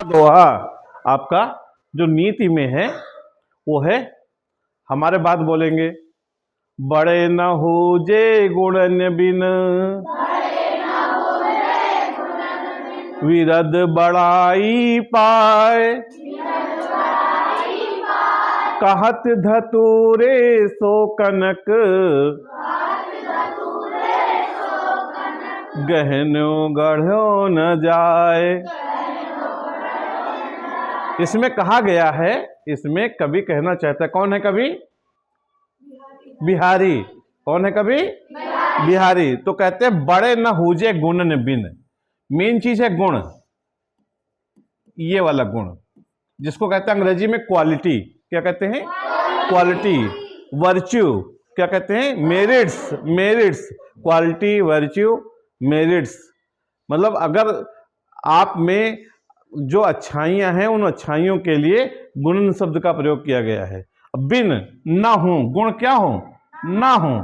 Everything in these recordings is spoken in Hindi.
दोहा आपका जो नीति में है वो है, हमारे बात बोलेंगे, बड़े न होजे गुणन बिन विरद बड़ाई पाए, कहत धतूरे सो कनक गहनो गढ़ो न जाए। इसमें कहा गया है, इसमें कवि कहना चाहता है, कौन है कवि? बिहारी। कौन है कवि? बिहारी। तो कहते हैं बड़े न हुजे गुणन बिन। मेन चीज है गुण, ये वाला गुण जिसको कहते हैं अंग्रेजी में क्वालिटी। क्या कहते हैं? क्वालिटी। वर्च्यू क्या कहते हैं? Merits. Merits, quality, virtue, merits. मतलब अगर आप में जो अच्छाइयां हैं उन अच्छाइयों के लिए गुण शब्द का प्रयोग किया गया है। बिन ना हो, गुण क्या हो? ना हो।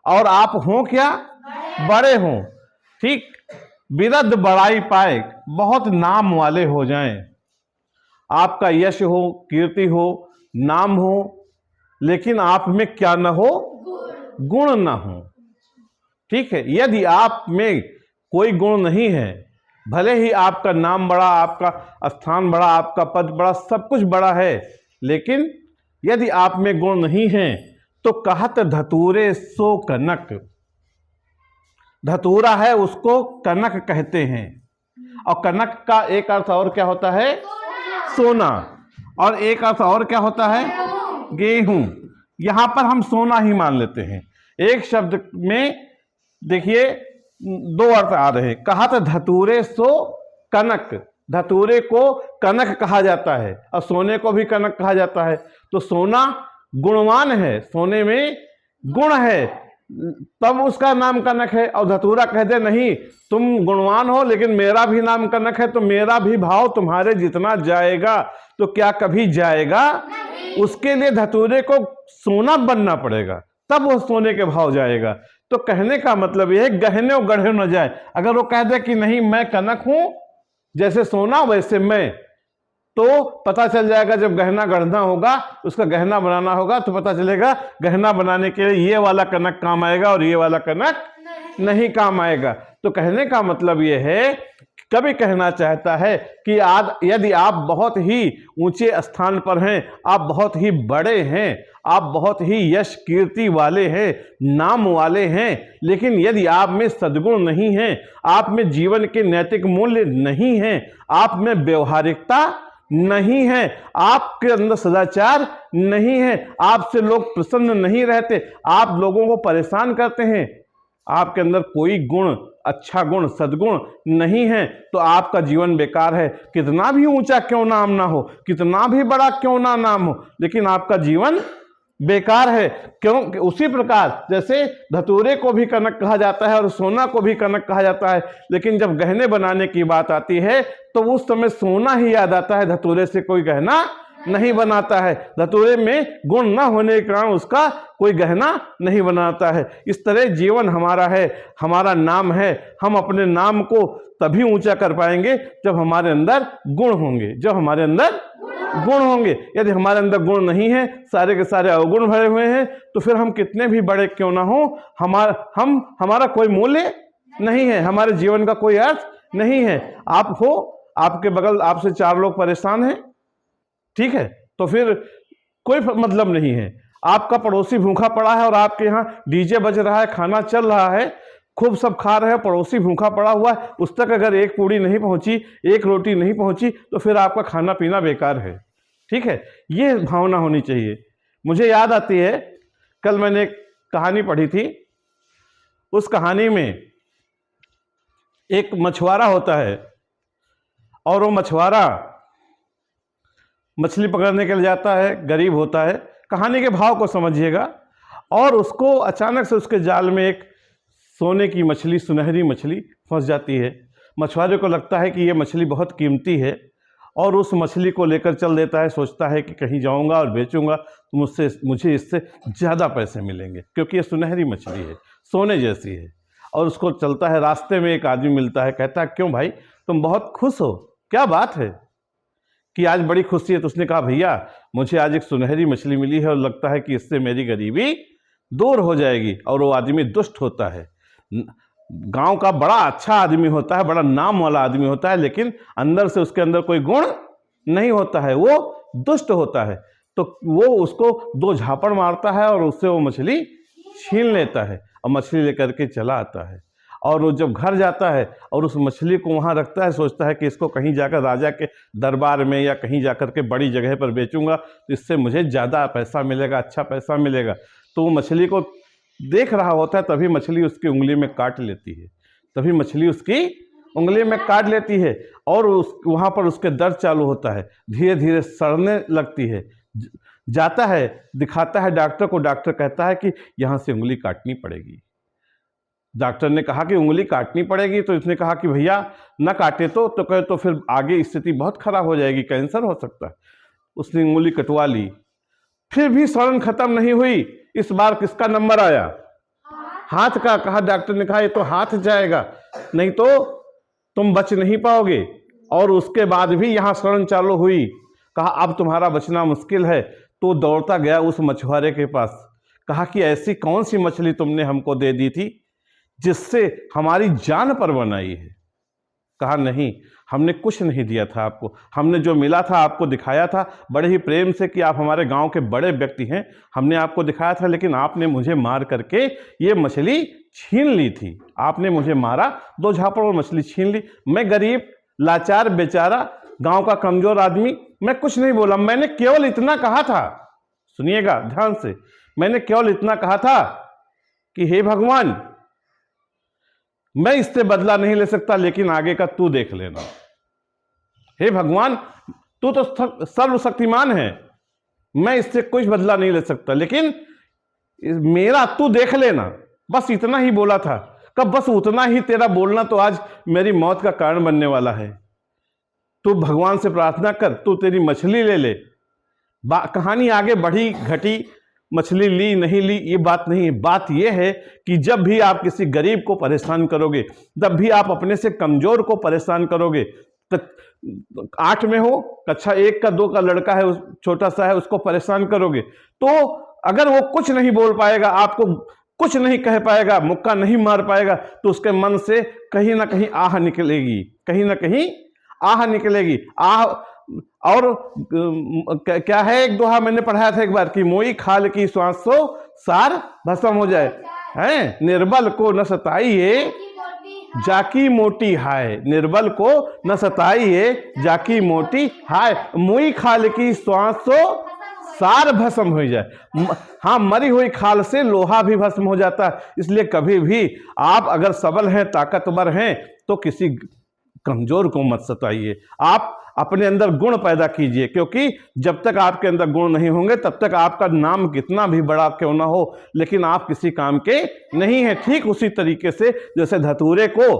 और आप हो क्या? बड़े हो। ठीक। बिरद बड़ाई पाए, बहुत नाम वाले हो जाएं, आपका यश हो, कीर्ति हो, नाम हो, लेकिन आप में क्या ना हो? गुण ना हो। ठीक है। यदि आप में कोई गुण नहीं है, भले ही आपका नाम बड़ा, आपका स्थान बड़ा, आपका पद बड़ा, सब कुछ बड़ा है, लेकिन यदि आप में गुण नहीं है तो कहत धतूरे सो कनक। धतूरा है उसको कनक कहते हैं, और कनक का एक अर्थ और क्या होता है? सोना। और एक अर्थ और क्या होता है? गेहूं। यहां पर हम सोना ही मान लेते हैं। एक शब्द में देखिए दो अर्थ आ रहे हैं। कहत धतूरे सो कनक। धतूरे को कनक कहा जाता है और सोने को भी कनक कहा जाता है। तो सोना गुणवान है, सोने में गुण है, तब उसका नाम कनक है। और धतूरा कहते नहीं, तुम गुणवान हो लेकिन मेरा भी नाम कनक है, तो मेरा भी भाव तुम्हारे जितना जाएगा तो क्या कभी जाएगा? उसके लिए धतूरे को सोना बनना पड़ेगा, तब वो सोने के भाव जाएगा। तो कहने का मतलब यह है गहने और गढ़े न जाए। अगर वो कह दे कि नहीं मैं कनक हूं, जैसे सोना वैसे मैं, तो पता चल जाएगा जब गहना गढ़ना होगा, उसका गहना बनाना होगा, तो पता चलेगा गहना बनाने के लिए ये वाला कनक काम आएगा और ये वाला कनक नहीं काम आएगा। तो कहने का मतलब ये है, कभी कहना चाहता है कि यदि आप बहुत ही ऊंचे स्थान पर हैं, आप बहुत ही बड़े हैं, आप बहुत ही यश कीर्ति वाले हैं, नाम वाले हैं, लेकिन यदि आप में सद्गुण नहीं है, आप में जीवन के नैतिक मूल्य नहीं है, आप में व्यवहारिकता नहीं है, आपके अंदर सदाचार नहीं है, आपसे लोग प्रसन्न नहीं रहते, आप लोगों को परेशान करते हैं, आपके अंदर कोई गुण, अच्छा गुण, सद्गुण नहीं है, तो आपका जीवन बेकार है। कितना भी ऊंचा क्यों नाम ना हो, कितना भी बड़ा क्यों ना नाम हो, लेकिन आपका जीवन बेकार है। क्यों? उसी प्रकार जैसे धतूरे को भी कनक कहा जाता है और सोना को भी कनक कहा जाता है, लेकिन जब गहने बनाने की बात आती है तो उस समय सोना ही याद आता है, धतूरे से कोई गहना नहीं बनाता है। धतूरे में गुण न होने के कारण उसका कोई गहना नहीं बनाता है। इस तरह जीवन हमारा है, हमारा नाम है। हम अपने नाम को तभी ऊंचा कर पाएंगे जब हमारे अंदर गुण होंगे, जब हमारे अंदर गुण होंगे। यदि हमारे अंदर गुण नहीं है, सारे के सारे अवगुण भरे हुए हैं, तो फिर हम कितने भी बड़े क्यों ना हो, हमारा कोई मूल्य नहीं है, हमारे जीवन का कोई अर्थ नहीं है। आप हो, आपके बगल आपसे चार लोग परेशान हैं, ठीक है, तो फिर कोई मतलब नहीं है। आपका पड़ोसी भूखा पड़ा है और आपके यहाँ डीजे बज रहा है, खाना चल रहा है, खूब सब खा रहे हैं, पड़ोसी भूखा पड़ा हुआ है, उस तक अगर एक पूड़ी नहीं पहुंची, एक रोटी नहीं पहुंची, तो फिर आपका खाना पीना बेकार है। ठीक है, ये भावना होनी चाहिए। मुझे याद आती है, कल मैंने एक कहानी पढ़ी थी। उस कहानी में एक मछुआरा होता है और वो मछुआरा मछली पकड़ने के लिए जाता है, गरीब होता है। कहानी के भाव को समझिएगा। और उसको अचानक से उसके जाल में एक सोने की मछली, सुनहरी मछली फंस जाती है। मछुआरे को लगता है कि ये मछली बहुत कीमती है और उस मछली को लेकर चल देता है। सोचता है कि कहीं जाऊंगा और बेचूंगा तो मुझे इससे ज़्यादा पैसे मिलेंगे, क्योंकि ये सुनहरी मछली है, सोने जैसी है। और उसको चलता है, रास्ते में एक आदमी मिलता है, कहता है क्यों भाई तुम बहुत खुश हो, क्या बात है? कि आज बड़ी खुशी है, तो उसने कहा भैया मुझे आज एक सुनहरी मछली मिली है और लगता है कि इससे मेरी गरीबी दूर हो जाएगी। और वो आदमी दुष्ट होता है, गांव का बड़ा अच्छा आदमी होता है, बड़ा नाम वाला आदमी होता है, लेकिन अंदर से उसके अंदर कोई गुण नहीं होता है, वो दुष्ट होता है। तो वो उसको 2 झापड़ मारता है और उससे वो मछली छीन लेता है और मछली लेकर के चला आता है। और वो जब घर जाता है और उस मछली को वहाँ रखता है, सोचता है कि इसको कहीं जाकर राजा के दरबार में या कहीं जाकर के बड़ी जगह पर बेचूंगा तो इससे मुझे ज़्यादा पैसा मिलेगा, अच्छा पैसा मिलेगा। तो वो मछली को देख रहा होता है, तभी मछली उसकी उंगली में काट लेती है, तभी मछली उसकी उंगली में काट लेती है और वहाँ पर उसके दर्द चालू होता है, धीरे धीरे सड़ने लगती है। जाता है, दिखाता है डॉक्टर को, डॉक्टर कहता है कि यहाँ से उंगली काटनी पड़ेगी। डॉक्टर ने कहा कि उंगली काटनी पड़ेगी, तो इसने कहा कि भैया ना काटे तो कहे तो फिर आगे स्थिति बहुत खराब हो जाएगी, कैंसर हो सकता है। उसने उंगली कटवा ली, फिर भी सड़न खत्म नहीं हुई। इस बार किसका नंबर आया? हाथ का। कहा डॉक्टर ने कहा ये तो हाथ जाएगा, नहीं तो तुम बच नहीं पाओगे। और उसके बाद भी यहाँ सड़न चालू हुई। कहा अब तुम्हारा बचना मुश्किल है। तो दौड़ता गया उस मछुआरे के पास, कहा कि ऐसी कौन सी मछली तुमने हमको दे दी थी जिससे हमारी जान पर बनाई है? कहा नहीं, हमने कुछ नहीं दिया था आपको, हमने जो मिला था आपको दिखाया था बड़े ही प्रेम से कि आप हमारे गांव के बड़े व्यक्ति हैं, हमने आपको दिखाया था, लेकिन आपने मुझे मार करके ये मछली छीन ली थी। आपने मुझे मारा, 2 झापड़ और मछली छीन ली। मैं गरीब लाचार बेचारा गांव का कमजोर आदमी, मैं कुछ नहीं बोला, मैंने केवल इतना कहा था, सुनिएगा ध्यान से, मैंने केवल इतना कहा था कि हे भगवान मैं इससे बदला नहीं ले सकता, लेकिन आगे का तू देख लेना। हे भगवान तू तो सर्वशक्तिमान है, मैं इससे कुछ बदला नहीं ले सकता, लेकिन मेरा तू देख लेना। बस इतना ही बोला था। कब बस उतना ही तेरा बोलना तो आज मेरी मौत का कारण बनने वाला है। तू भगवान से प्रार्थना कर, तू तेरी मछली ले ले। कहानी आगे बढ़ी घटी, मछली ली नहीं ली ये बात नहीं है। बात यह है कि जब भी आप किसी गरीब को परेशान करोगे, जब भी आप अपने से कमजोर को परेशान करोगे, 8 में हो, कक्षा 1 का 2 का लड़का है, छोटा सा है, उसको परेशान करोगे, तो अगर वो कुछ नहीं बोल पाएगा, आपको कुछ नहीं कह पाएगा, मुक्का नहीं मार पाएगा, तो उसके मन से कहीं ना कहीं आह निकलेगी, कहीं ना कहीं आह निकलेगी। आह और क्या है, एक दोहा मैंने पढ़ाया था एक बार कि मोई खाल की श्वास सो सार भस्म हो जाए, है निर्बल को न सताइए जाकी मोटी हाय, निर्बल को न सताइए जाकी मोटी हाय, मोई खाल की श्वास सो सार भस्म हो जाए। हाँ, मरी हुई खाल से लोहा भी भस्म हो जाता है। इसलिए कभी भी आप अगर सबल हैं, ताकतवर हैं, तो किसी कमजोर को मत सताइए। आप अपने अंदर गुण पैदा कीजिए, क्योंकि जब तक आपके अंदर गुण नहीं होंगे तब तक आपका नाम कितना भी बड़ा क्यों ना हो, लेकिन आप किसी काम के नहीं हैं। ठीक उसी तरीके से जैसे धतूरे को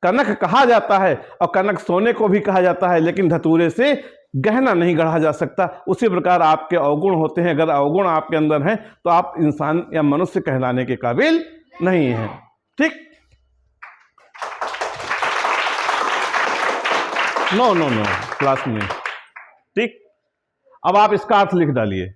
कनक कहा जाता है और कनक सोने को भी कहा जाता है, लेकिन धतूरे से गहना नहीं गढ़ा जा सकता, उसी प्रकार आपके अवगुण होते हैं। अगर अवगुण आपके अंदर हैं तो आप इंसान या मनुष्य कहलाने के काबिल नहीं हैं। ठीक, नो क्लास में। ठीक, अब आप इसका अर्थ लिख डालिए।